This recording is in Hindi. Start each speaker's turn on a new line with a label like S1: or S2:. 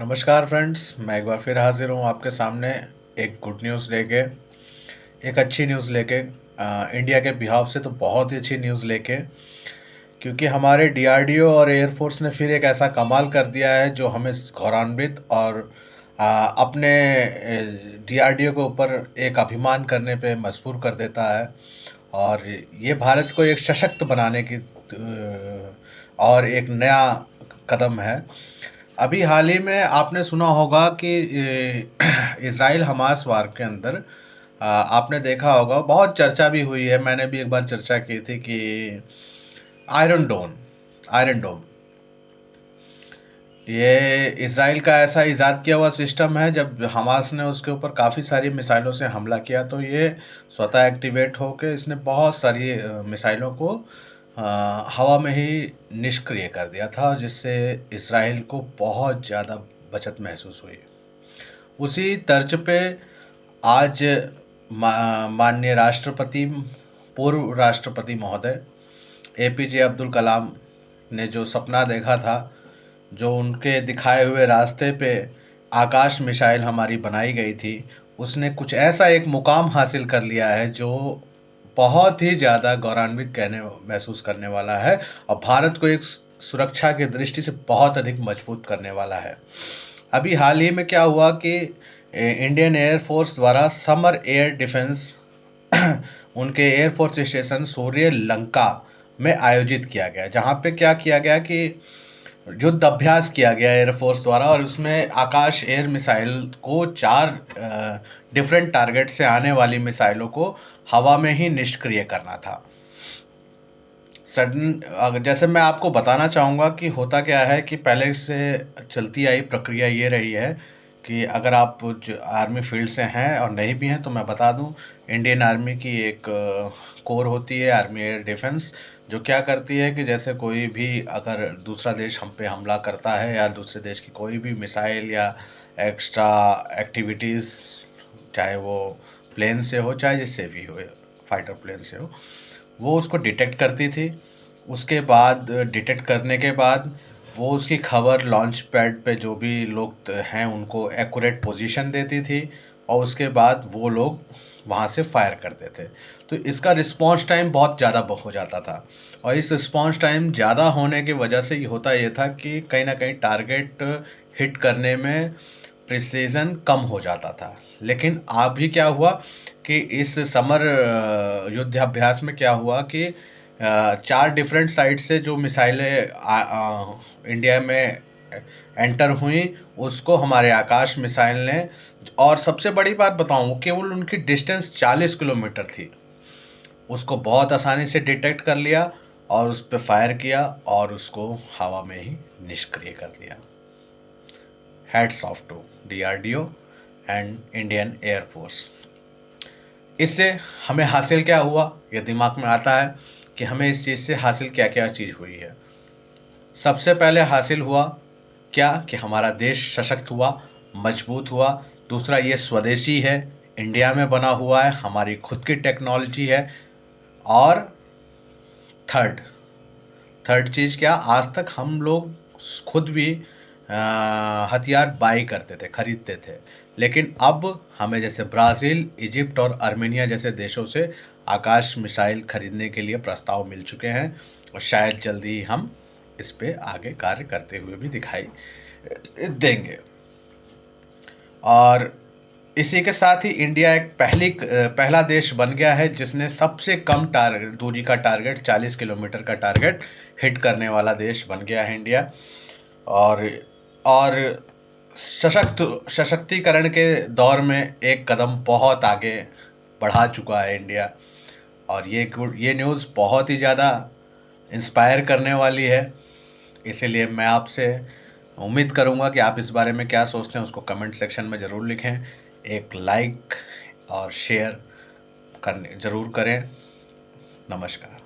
S1: नमस्कार फ्रेंड्स, मैं एक बार फिर हाज़िर हूँ आपके सामने एक गुड न्यूज़ लेके, एक अच्छी न्यूज़ लेके। इंडिया के बिहाफ से तो बहुत ही अच्छी न्यूज़ लेके, क्योंकि हमारे डीआरडीओ और एयरफोर्स ने फिर एक ऐसा कमाल कर दिया है जो हमें गौरवान्वित और अपने डीआरडीओ के ऊपर एक अभिमान करने पे मजबूर कर देता है। और ये भारत को एक सशक्त बनाने की और एक नया कदम है। अभी हाल ही में आपने सुना होगा कि इज़राइल हमास वार के अंदर आपने देखा होगा, बहुत चर्चा भी हुई है। मैंने भी एक बार चर्चा की थी कि आयरन डोम ये इज़राइल का ऐसा इजाद किया हुआ सिस्टम है। जब हमास ने उसके ऊपर काफ़ी सारी मिसाइलों से हमला किया तो ये स्वतः एक्टिवेट होकर इसने बहुत सारी मिसाइलों को हवा में ही निष्क्रिय कर दिया था, जिससे इज़राइल को बहुत ज़्यादा बचत महसूस हुई। उसी तर्ज पे आज माननीय राष्ट्रपति, पूर्व राष्ट्रपति महोदय एपीजे अब्दुल कलाम ने जो सपना देखा था, जो उनके दिखाए हुए रास्ते पे आकाश मिसाइल हमारी बनाई गई थी, उसने कुछ ऐसा एक मुकाम हासिल कर लिया है जो बहुत ही ज़्यादा गौरवान्वित महसूस करने वाला है और भारत को एक सुरक्षा की दृष्टि से बहुत अधिक मजबूत करने वाला है। अभी हाल ही में क्या हुआ कि इंडियन एयरफोर्स द्वारा समर एयर डिफेंस उनके एयरफोर्स स्टेशन सूर्य लंका में आयोजित किया गया, जहाँ पे क्या किया गया कि युद्ध अभ्यास किया गया एयरफोर्स द्वारा, और उसमें आकाश एयर मिसाइल को 4 डिफरेंट टारगेट से आने वाली मिसाइलों को हवा में ही निष्क्रिय करना था। जैसे मैं आपको बताना चाहूँगा कि होता क्या है कि पहले से चलती आई प्रक्रिया ये रही है कि अगर आप आर्मी फील्ड से हैं और नहीं भी हैं तो मैं बता दूं, इंडियन आर्मी की एक कोर होती है, आर्मी एयर डिफेंस, जो क्या करती है कि जैसे कोई भी अगर दूसरा देश हम पे हमला करता है या दूसरे देश की कोई भी मिसाइल या एक्स्ट्रा एक्टिविटीज़, चाहे वो प्लेन से हो चाहे जिससे भी हो, फाइटर प्लेन से हो, वो उसको डिटेक्ट करती थी। उसके बाद डिटेक्ट करने के बाद वो उसकी खबर लॉन्च पैड पे जो भी लोग हैं उनको एक्यूरेट पोजीशन देती थी, और उसके बाद वो लोग वहाँ से फायर करते थे। तो इसका रिस्पॉन्स टाइम बहुत ज़्यादा हो जाता था, और इस रिस्पॉन्स टाइम ज़्यादा होने की वजह से ये था कि कहीं ना कहीं टारगेट हिट करने में प्रिसीजन कम हो जाता था। लेकिन अभी क्या हुआ कि इस समर युद्धाभ्यास में क्या हुआ कि 4 डिफरेंट साइड से जो मिसाइलें इंडिया में एंटर हुई, उसको हमारे आकाश मिसाइल ने, और सबसे बड़ी बात बताऊं, केवल उनकी डिस्टेंस 40 किलोमीटर थी, उसको बहुत आसानी से डिटेक्ट कर लिया और उस पर फायर किया और उसको हवा में ही निष्क्रिय कर दिया। Hats off to DRDO and Indian air force. इससे हमें हासिल क्या हुआ, ये दिमाग में आता है कि हमें इस चीज़ से हासिल क्या क्या चीज़ हुई है। सबसे पहले हासिल हुआ क्या कि हमारा देश सशक्त हुआ, मजबूत हुआ। दूसरा, ये स्वदेशी है, इंडिया में बना हुआ है, हमारी खुद की टेक्नोलॉजी है। और थर्ड थर्ड चीज़ क्या, आज तक हम लोग खुद भी हथियार बाई करते थे, खरीदते थे, लेकिन अब हमें जैसे ब्राज़ील, इजिप्ट और आर्मेनिया जैसे देशों से आकाश मिसाइल खरीदने के लिए प्रस्ताव मिल चुके हैं, और शायद जल्दी ही हम इस पे आगे कार्य करते हुए भी दिखाई देंगे। और इसी के साथ ही इंडिया एक पहला देश बन गया है जिसने सबसे कम दूरी का टारगेट, 40 किलोमीटर का टारगेट हिट करने वाला देश बन गया है इंडिया। और सशक्तिकरण के दौर में एक कदम बहुत आगे बढ़ा चुका है इंडिया। और ये न्यूज़ बहुत ही ज़्यादा इंस्पायर करने वाली है। इसीलिए मैं आपसे उम्मीद करूँगा कि आप इस बारे में क्या सोचते हैं उसको कमेंट सेक्शन में ज़रूर लिखें। एक लाइक और शेयर ज़रूर करें। नमस्कार।